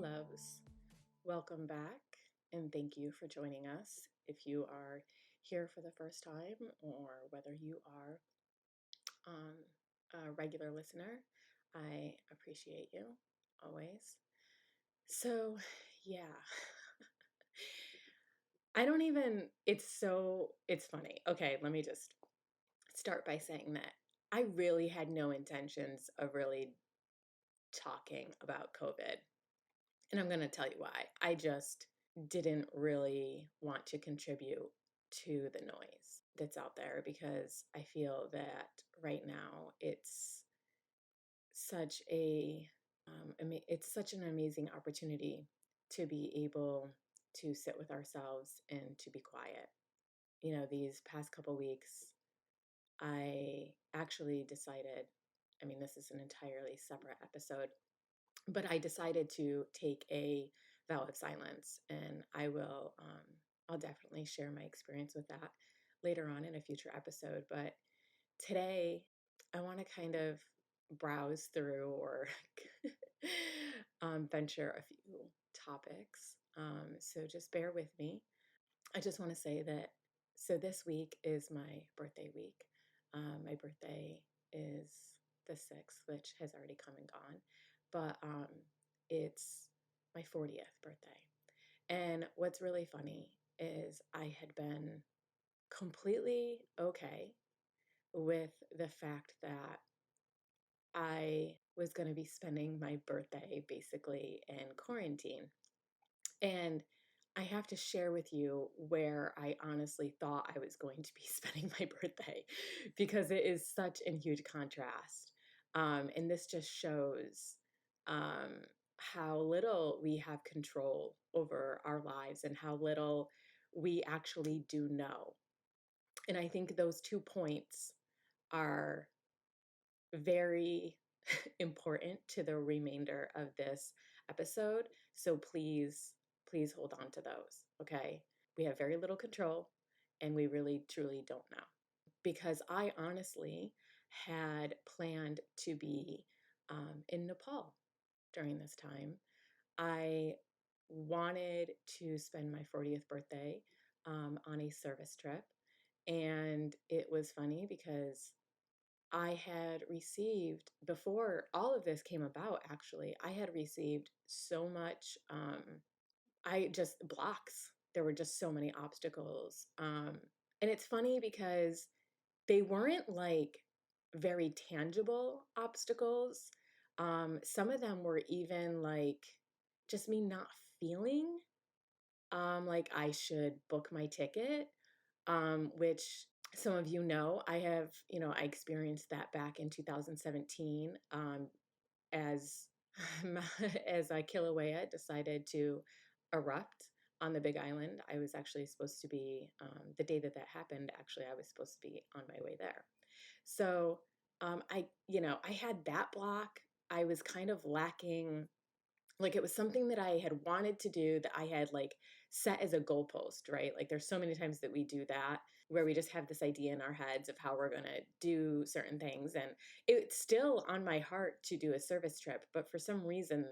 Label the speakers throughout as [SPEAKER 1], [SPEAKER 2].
[SPEAKER 1] loves. Welcome back, and thank you for joining us. If you are here for the first time, or whether you are a regular listener, I appreciate you always. So, yeah, I don't even, it's funny. Okay, let me just start by saying that I really had no intentions of really talking about COVID. And I'm going to tell you why. I just didn't really want to contribute to the noise that's out there because I feel that right now such a it's such an amazing opportunity to be able to sit with ourselves and to be quiet. You know, these past couple weeks, I actually decided, I mean, this is an entirely separate episode, but I decided to take a vow of silence, and I'll definitely share my experience with that later on in a future episode. But today, I want to kind of browse through or venture a few topics. So just bear with me. I just want to say that so this week is my birthday week. My birthday is the 6th, which has already come and gone, but it's my 40th birthday. And what's really funny is I had been completely okay with the fact that I was going to be spending my birthday basically in quarantine. And I have to share with you where I honestly thought I was going to be spending my birthday because it is such a huge contrast. And this just shows how little we have control over our lives and how little we actually do know. And I think those 2 points are very important to the remainder of this episode. So please hold on to those, okay? We have very little control and we really truly don't know. Because I honestly had planned to be in Nepal during this time. I wanted to spend my 40th birthday on a service trip. And it was funny because I had received, before all of this came about, actually, I had received so much, I just blocks. There were just so many obstacles. And it's funny because they weren't like very tangible obstacles. Some of them were even like just me not feeling like I should book my ticket, which some of you know, I experienced that back in 2017 as as Kilauea decided to erupt on the Big Island. I was actually supposed to be, the day that that happened, actually, I was supposed to be on my way there. So I had that block. I was kind of lacking, like it was something that I had wanted to do that I had like set as a goalpost, right? Like there's so many times that we do that where we just have this idea in our heads of how we're going to do certain things. And it's still on my heart to do a service trip, but for some reason,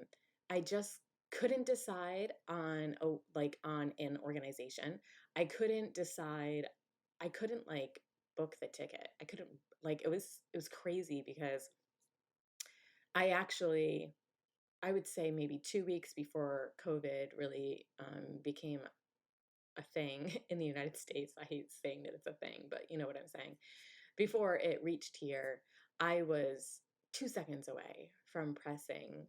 [SPEAKER 1] I just couldn't decide on an organization. I couldn't decide. I couldn't like book the ticket. I couldn't like it was crazy because I actually I would say maybe 2 weeks before COVID really became a thing in the United States. I hate saying that it's a thing, but you know what I'm saying. Before it reached here, I was 2 seconds away from pressing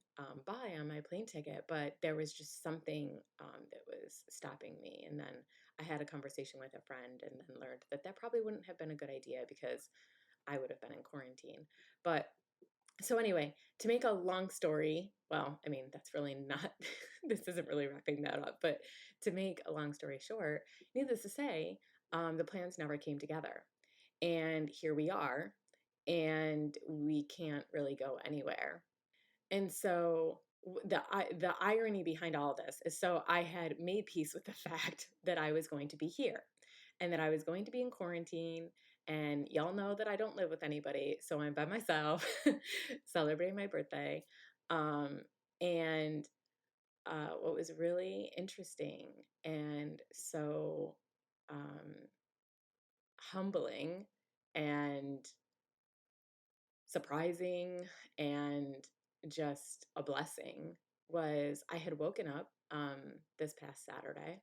[SPEAKER 1] buy on my plane ticket, but there was just something that was stopping me. And then I had a conversation with a friend and then learned that that probably wouldn't have been a good idea because I would have been in quarantine. But so anyway, to make a long story, well, I mean, that's really not, this isn't really wrapping that up, but to make a long story short, needless to say, the plans never came together. And here we are, and we can't really go anywhere. And so the irony behind all this is so I had made peace with the fact that I was going to be here and that I was going to be in quarantine. And y'all know that I don't live with anybody, so I'm by myself celebrating my birthday. And what was really interesting and so um, humbling and surprising and just a blessing was I had woken up this past Saturday,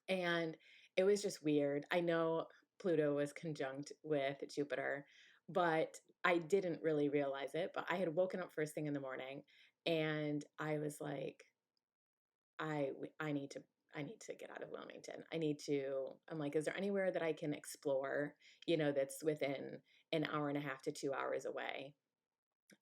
[SPEAKER 1] and it was just weird. I know Pluto was conjunct with Jupiter, but I didn't really realize it. But I had woken up first thing in the morning, and I was like, I need to get out of Wilmington. I'm like, is there anywhere that I can explore, that's within an hour and a half to 2 hours away?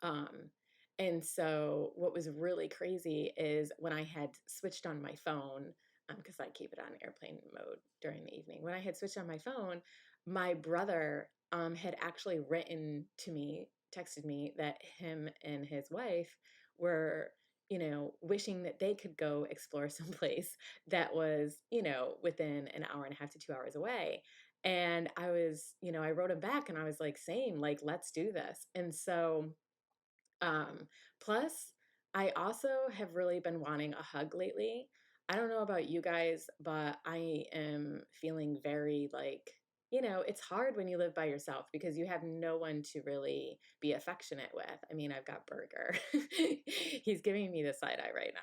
[SPEAKER 1] Um, and so what was really crazy is when I had switched on my phone, because I keep it on airplane mode during the evening. When I had switched on my phone, my brother had actually written to me, texted me that him and his wife were, wishing that they could go explore someplace that was, within an hour and a half to 2 hours away. And I wrote him back and I was like, same, like, let's do this. And so plus, I also have really been wanting a hug lately. I don't know about you guys, but I am feeling very like, it's hard when you live by yourself because you have no one to really be affectionate with. I mean, I've got Burger. He's giving me the side eye right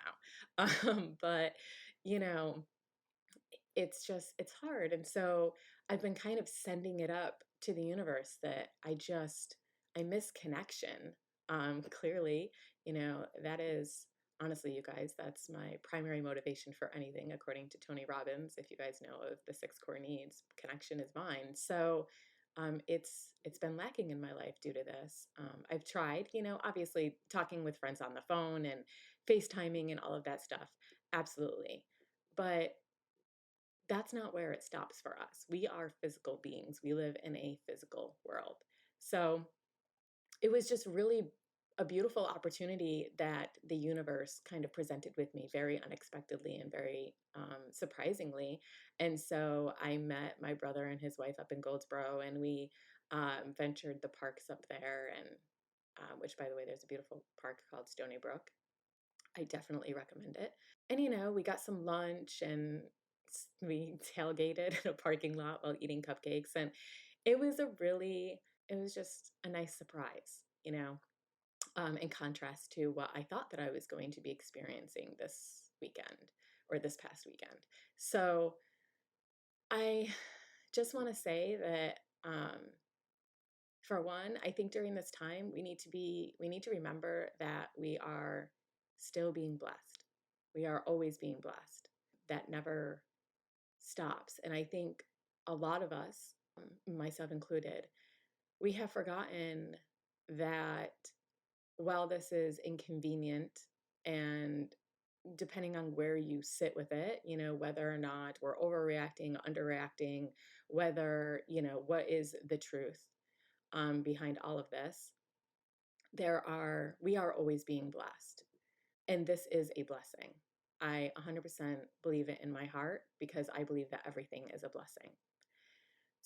[SPEAKER 1] now. But, you know, it's hard. And so I've been kind of sending it up to the universe that I miss connection. Clearly, that is honestly, you guys, that's my primary motivation for anything, according to Tony Robbins. If you guys know of the six core needs, connection is mine. So it's been lacking in my life due to this. I've tried, obviously talking with friends on the phone and FaceTiming and all of that stuff. Absolutely. But that's not where it stops for us. We are physical beings. We live in a physical world. So it was just really a beautiful opportunity that the universe kind of presented with me very unexpectedly and very surprisingly. And so I met my brother and his wife up in Goldsboro, and we ventured the parks up there, and which, by the way, there's a beautiful park called Stony Brook. I definitely recommend it. And, we got some lunch and we tailgated in a parking lot while eating cupcakes. And it was it was just a nice surprise, in contrast to what I thought that I was going to be experiencing this weekend or this past weekend. So I just want to say that, for one, I think during this time we need to remember that we are still being blessed. We are always being blessed. That never stops. And I think a lot of us, myself included, we have forgotten that while this is inconvenient and depending on where you sit with it, whether or not we're overreacting, underreacting, whether, what is the truth behind all of this, we are always being blessed. And this is a blessing. I 100% believe it in my heart because I believe that everything is a blessing.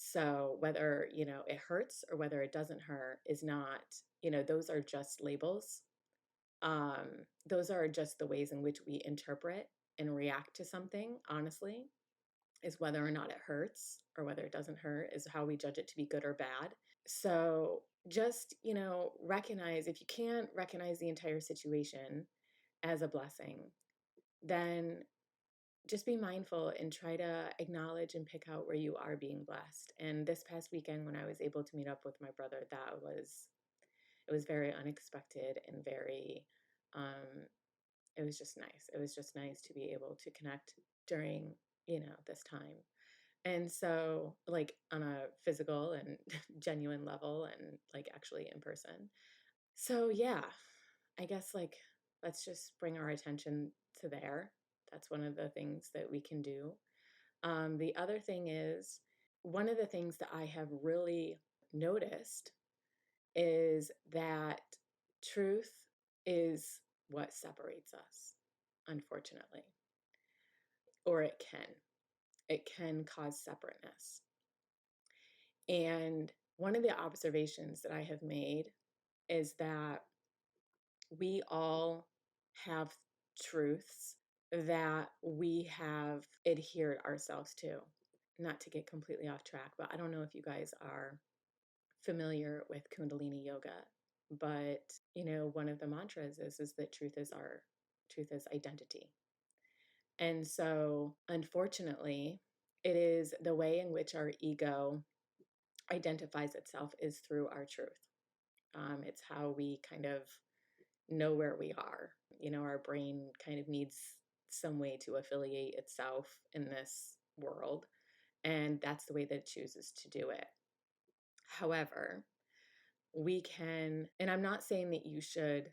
[SPEAKER 1] So whether, it hurts or whether it doesn't hurt is not, those are just labels. Those are just the ways in which we interpret and react to something, honestly, is whether or not it hurts or whether it doesn't hurt is how we judge it to be good or bad. So just, recognize if you can't recognize the entire situation as a blessing, then just be mindful and try to acknowledge and pick out where you are being blessed. And this past weekend, when I was able to meet up with my brother, it was very unexpected and very, um, it was just nice. It was just nice to be able to connect during, this time. And so, like, on a physical and genuine level and like actually in person. So, yeah, I guess like let's just bring our attention to there. That's one of the things that we can do. The other thing is, one of the things that I have really noticed is that truth is what separates us, unfortunately, or it can. It can cause separateness. And one of the observations that I have made is that we all have truths that we have adhered ourselves to. Not to get completely off track, but I don't know if you guys are familiar with Kundalini yoga, but one of the mantras is that truth is identity. And so, unfortunately, it is the way in which our ego identifies itself is through our truth. It's how we kind of know where we are. Our brain kind of needs some way to affiliate itself in this world, and that's the way that it chooses to do it. However, we can, and I'm not saying that you should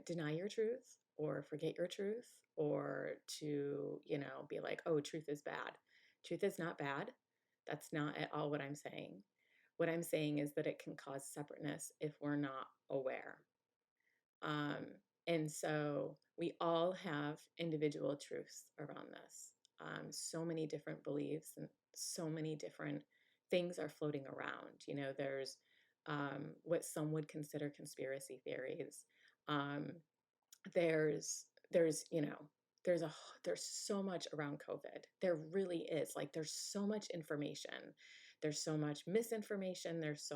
[SPEAKER 1] deny your truth or forget your truth or to, be like, oh, truth is bad. Truth is not bad. That's not at all what I'm saying. What I'm saying is that it can cause separateness if we're not aware. Um, and so we all have individual truths around this. So many different beliefs and so many different things are floating around. There's what some would consider conspiracy theories. Um, there's there's a there's so much around COVID. There really is. Like there's so much information. There's so much misinformation. There's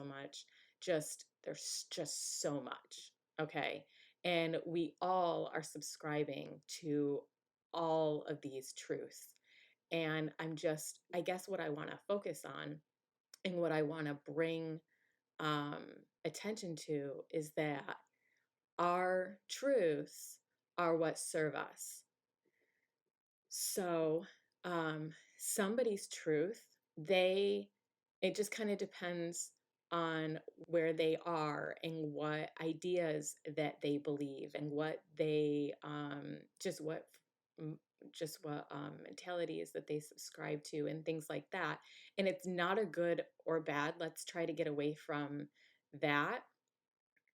[SPEAKER 1] just so much. Okay. And we all are subscribing to all of these truths. And I guess what I want to focus on and what I want to bring um, attention to is that our truths are what serve us. So, somebody's truth, it just kind of depends on where they are and what ideas that they believe and what they, mm, just what mentalities that they subscribe to and things like that. And it's not a good or bad. Let's try to get away from that.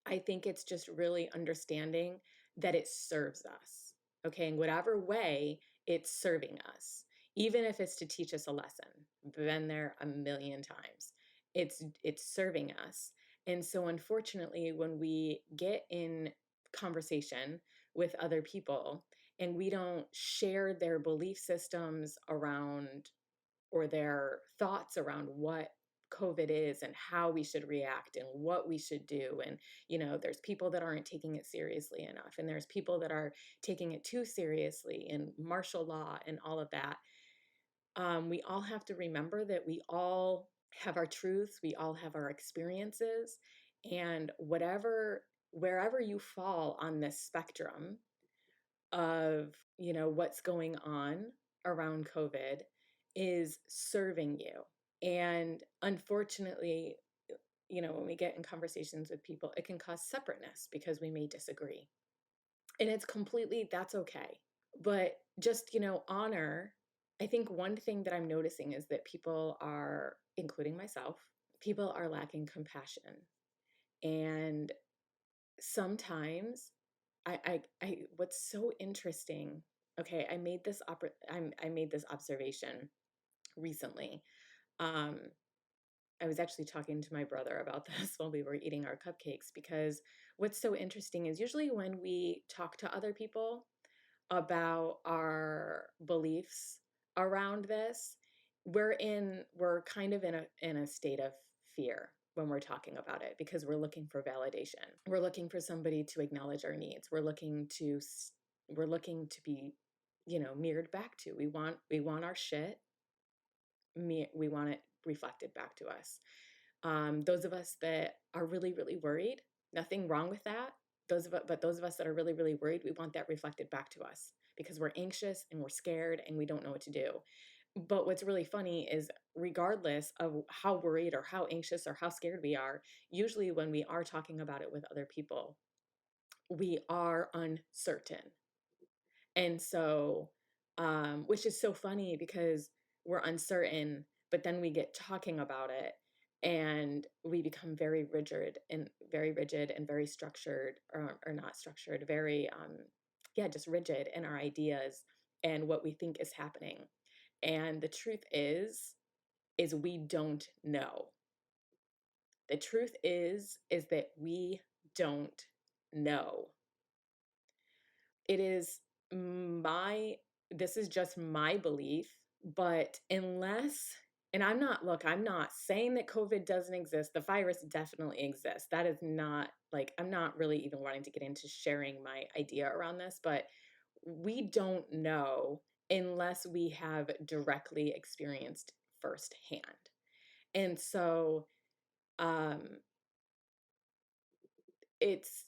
[SPEAKER 1] I think it's just really understanding that it serves us, okay, in whatever way it's serving us, even if it's to teach us a lesson. Been there a million times. It's serving us. And so unfortunately, when we get in conversation with other people and we don't share their belief systems around or their thoughts around what COVID is and how we should react and what we should do. And, there's people that aren't taking it seriously enough. And there's people that are taking it too seriously in martial law and all of that. We all have to remember that we all have our truths, we all have our experiences. And wherever you fall on this spectrum of, what's going on around COVID is serving you. And unfortunately, when we get in conversations with people, it can cause separateness because we may disagree. And that's okay. But just, honor. I think one thing that I'm noticing is that people are, including myself, people are lacking compassion. And sometimes what's so interesting, okay, I made this observation recently. Um, I was actually talking to my brother about this while we were eating our cupcakes, because what's so interesting is usually when we talk to other people about our beliefs around this, we're kind of in a state of fear when we're talking about it because we're looking for validation. We're looking for somebody to acknowledge our needs. We're looking to be, mirrored back to. We want our shit. We want it reflected back to us. Those of us that are really, really worried, nothing wrong with that. But those of us that are really, really worried, we want that reflected back to us because we're anxious and we're scared and we don't know what to do. But what's really funny is, regardless of how worried or how anxious or how scared we are, usually when we are talking about it with other people, we are uncertain. And so, which is so funny because we're uncertain, but then we get talking about it and we become very rigid and very structured, or not structured, very, yeah, just rigid in our ideas and what we think is happening. And the truth is we don't know. The truth is that we don't know. It is my this is just my belief, but unless and I'm not saying that COVID doesn't exist. The virus definitely exists. That is not like I'm not really even wanting to get into sharing my idea around this, but we don't know unless we have directly experienced firsthand. And so um it's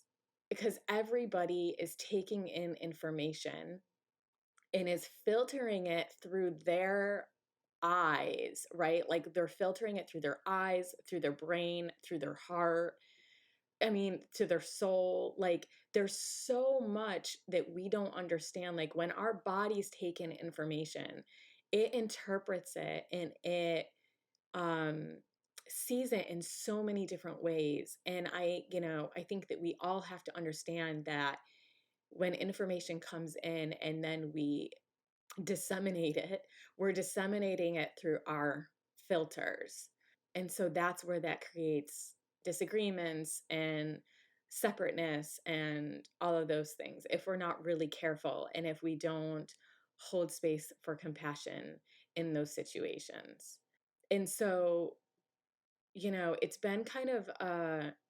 [SPEAKER 1] because everybody is taking in information and is filtering it through their eyes, right? Like they're filtering it through their eyes, through their brain, through their heart. I mean, to their soul. Like there's so much that we don't understand. Like when our bodies take in information, it interprets it and it um sees it in so many different ways. And I think that we all have to understand that when information comes in and then we disseminate it, we're disseminating it through our filters. And so that's where that creates disagreements and separateness and all of those things if we're not really careful and if we don't hold space for compassion in those situations. And so it's been kind of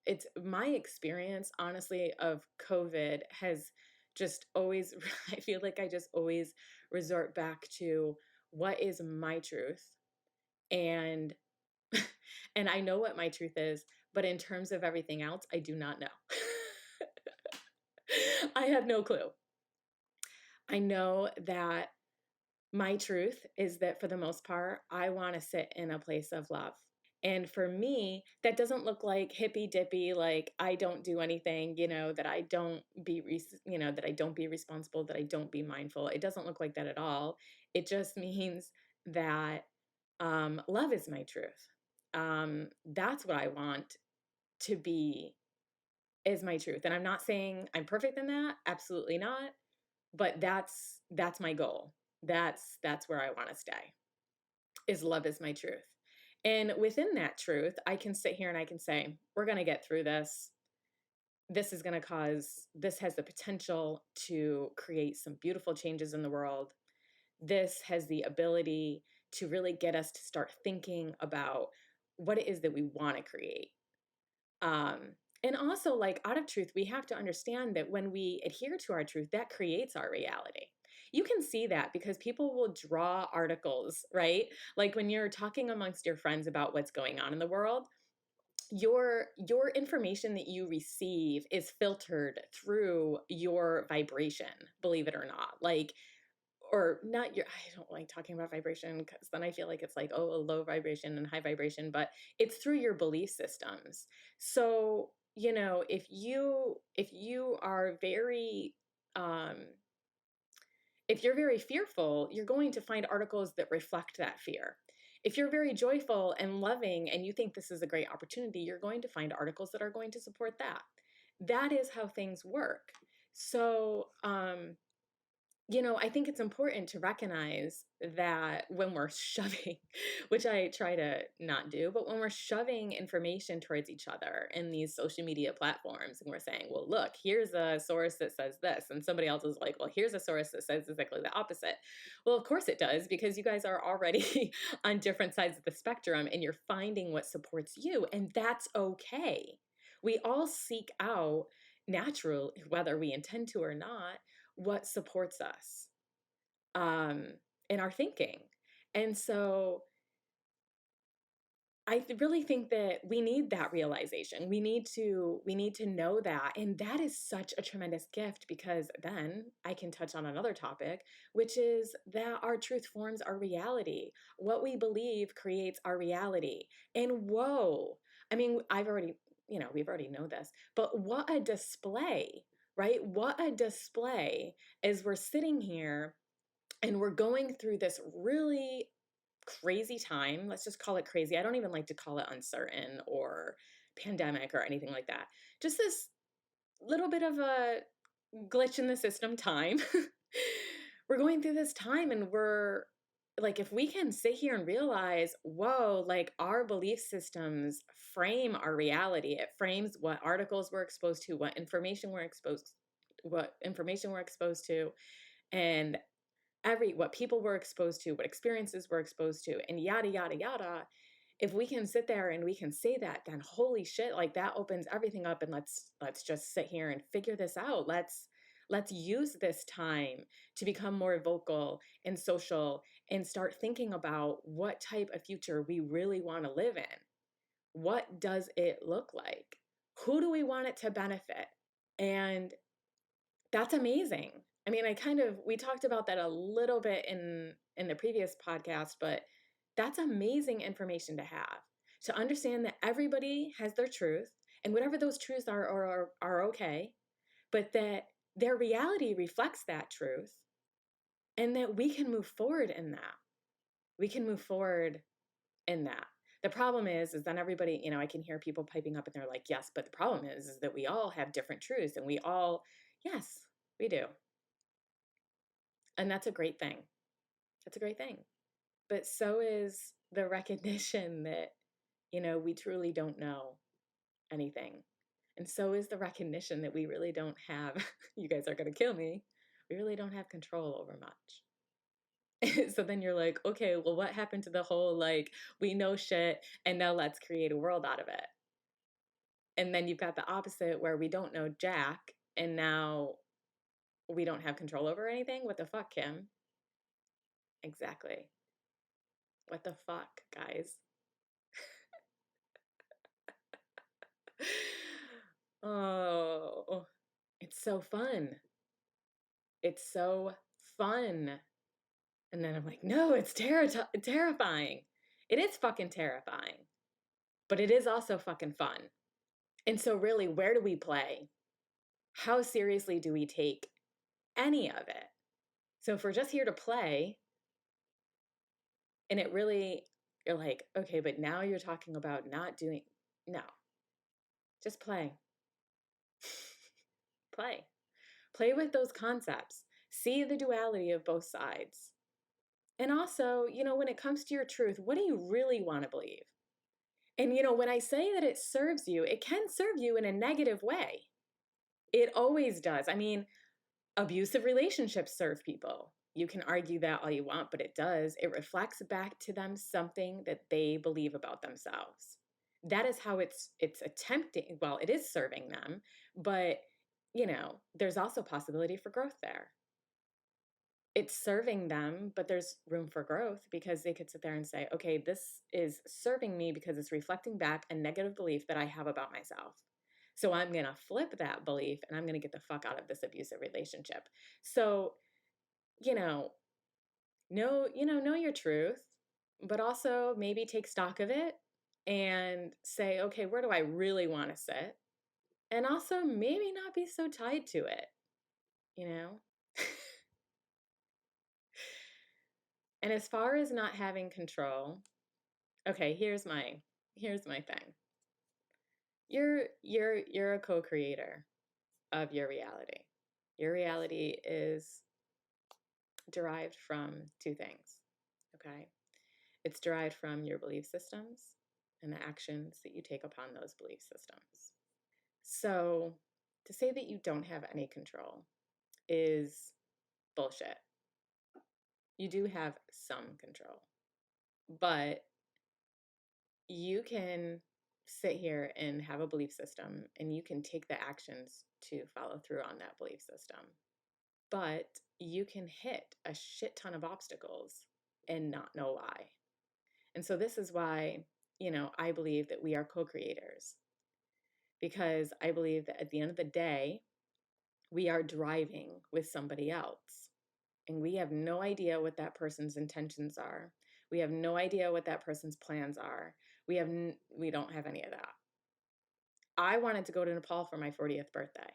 [SPEAKER 1] it's my experience honestly of COVID has just always I feel like I just always resort back to what is my truth and and I know what my truth is, but in terms of everything else, I do not know. I have no clue. I know that my truth is that for the most part, I want to sit in a place of love. And for me, that doesn't look like hippy dippy, like I don't do anything, that I don't that I don't be responsible, that I don't be mindful. It doesn't look like that at all. It just means that love is my truth. That's what I want to be is my truth. And I'm not saying I'm perfect in that. Absolutely not. But that's my goal. That's where I want to stay. Is love is my truth. And within that truth, I can sit here and I can say, we're going to get through this. This has the potential to create some beautiful changes in the world. This has the ability to really get us to start thinking about what it is that we want to create. Um, and also, like out of truth, we have to understand that when we adhere to our truth, that creates our reality. You can see that because people will draw articles, right? Like when you're talking amongst your friends about what's going on in the world, your information that you receive is filtered through your vibration, believe it or not. Like or not your I don't like talking about vibration because then I feel like it's like, oh, a low vibration and high vibration, but it's through your belief systems. So, if you are very um if you're very fearful, you're going to find articles that reflect that fear. If you're very joyful and loving and you think this is a great opportunity, you're going to find articles that are going to support that. That is how things work. So, I think it's important to recognize that when we're shoving, which I try to not do, but when we're shoving information towards each other in these social media platforms and we're saying, well, look, here's a source that says this, and somebody else is like, well, here's a source that says exactly the opposite. Well, of course it does, because you guys are already on different sides of the spectrum and you're finding what supports you, and that's okay. We all seek out natural, whether we intend to or not, what supports us um, in our thinking. And so really think that we need that realization. We need to know that. And that is such a tremendous gift because then I can touch on another topic, which is that our truth forms our reality. What we believe creates our reality. And whoa, I mean, we've already know this, but what a display, right? What a display as we're sitting here and we're going through this really crazy time. Let's just call it crazy. I don't even like to call it uncertain or pandemic or anything like that. Just this little bit of a glitch in the system time. We're going through this time and we're like, if we can sit here and realize, whoa, like our belief systems frame our reality. It frames what articles we're exposed to, what information we're exposed to, and what people were exposed to, what experiences were exposed to, and yada, yada, yada. If we can sit there and we can say that, then holy shit, like that opens everything up, and let's just sit here and figure this out. Let's use this time to become more vocal and social and start thinking about what type of future we really want to live in. What does it look like? Who do we want it to benefit? And that's amazing. I mean, we talked about that a little bit in the previous podcast, but that's amazing information to have. To understand that everybody has their truth, and whatever those truths are okay, but that their reality reflects that truth, and that we can move forward in that. We can move forward in that. The problem is then everybody, I can hear people piping up and they're like, yes, but the problem is that we all have different truths, and yes, we do. And that's a great thing. That's a great thing. But so is the recognition that, we truly don't know anything. And so is the recognition that we really don't have, you guys are going to kill me, we really don't have control over much. So then you're like, okay, well, what happened to the whole, like, we know shit and now let's create a world out of it? And then you've got the opposite where we don't know jack and now we don't have control over anything. What the fuck, Kim? Exactly. What the fuck, guys? Oh, it's so fun. It's so fun. And then I'm like, no, it's terrifying. It is fucking terrifying, but it is also fucking fun. And so really, where do we play? How seriously do we take any of it? So if we're just here to play, and it really, you're like, okay, but now you're talking about not doing, no, just play. Play. Play with those concepts. See the duality of both sides. And also, when it comes to your truth, what do you really want to believe? And, when I say that it serves you, it can serve you in a negative way. It always does. I mean, abusive relationships serve people. You can argue that all you want, but it does. It reflects back to them something that they believe about themselves. That is how it's attempting, well, it is serving them, but there's also possibility for growth there. It's serving them, but there's room for growth because they could sit there and say, okay, this is serving me because it's reflecting back a negative belief that I have about myself. So I'm going to flip that belief and I'm going to get the fuck out of this abusive relationship. So, know your truth, but also maybe take stock of it and say, okay, where do I really want to sit? And also maybe not be so tied to it, you know? And as far as not having control, okay, here's my thing. You're a co-creator of your reality. Your reality is derived from two things. Okay? It's derived from your belief systems and the actions that you take upon those belief systems. So, to say that you don't have any control is bullshit. You do have some control, but you can sit here and have a belief system and you can take the actions to follow through on that belief system. But you can hit a shit ton of obstacles and not know why. And so this is why, I believe that we are co-creators, because I believe that at the end of the day, we are driving with somebody else and we have no idea what that person's intentions are. We have no idea what that person's plans are. We don't have any of that. I wanted to go to Nepal for my 40th birthday,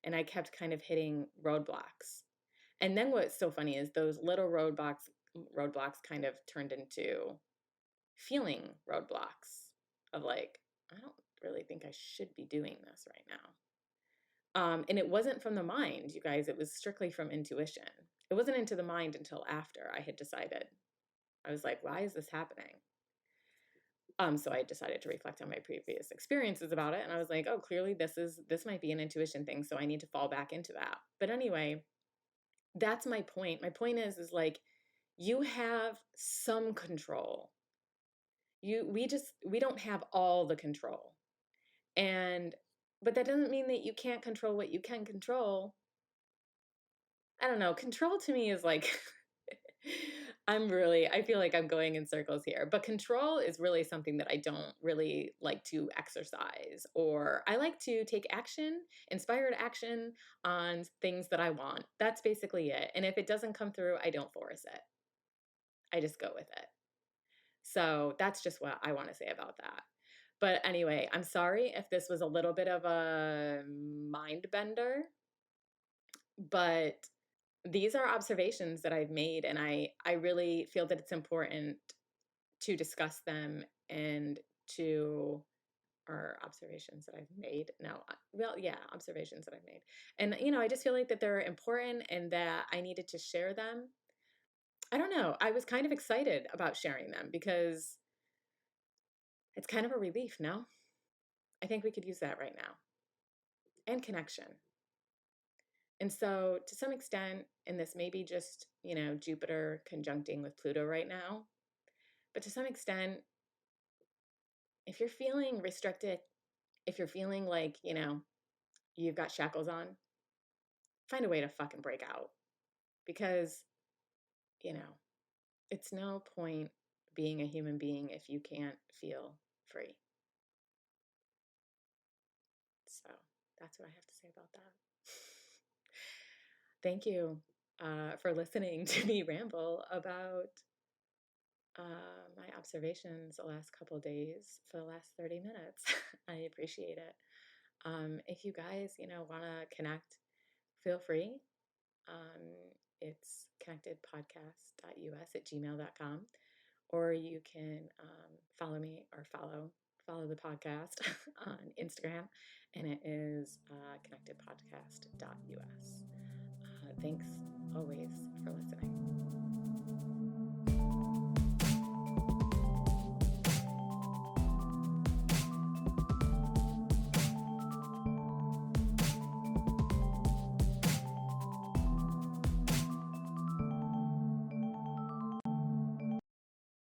[SPEAKER 1] and I kept kind of hitting roadblocks. And then what's so funny is those little roadblocks kind of turned into feeling roadblocks of like, I don't really think I should be doing this right now. And it wasn't from the mind, you guys, it was strictly from intuition. It wasn't into the mind until after I had decided. I was like, why is this happening? So I decided to reflect on my previous experiences about it. And I was like, oh, clearly this might be an intuition thing. So I need to fall back into that. But anyway, that's my point. My point is like, you have some control. We don't have all the control. And but that doesn't mean that you can't control what you can control. I don't know. Control to me is like I feel like I'm going in circles here, but control is really something that I don't really like to exercise, or I like to take action, inspired action on things that I want. That's basically it. And if it doesn't come through, I don't force it. I just go with it. So that's just what I want to say about that. But anyway, I'm sorry if this was a little bit of a mind bender, but these are observations that I've made, and I really feel that it's important to discuss them and to or observations that I've made. No, well, yeah, observations that I've made. And I just feel like that they're important and that I needed to share them. I don't know. I was kind of excited about sharing them because it's kind of a relief, no? I think we could use that right now. And connection. And so, to some extent, and this may be just, Jupiter conjuncting with Pluto right now, but to some extent, if you're feeling restricted, if you're feeling like, you've got shackles on, find a way to fucking break out. Because, you know, it's no point being a human being if you can't feel free. So that's what I have to say about that. Thank you for listening to me ramble about my observations the last couple days for the last 30 minutes. I appreciate it. If you guys, want to connect, feel free. It's connectedpodcast.us@gmail.com, or you can follow me or follow the podcast on Instagram, and it is connectedpodcast.us. Thanks always for listening.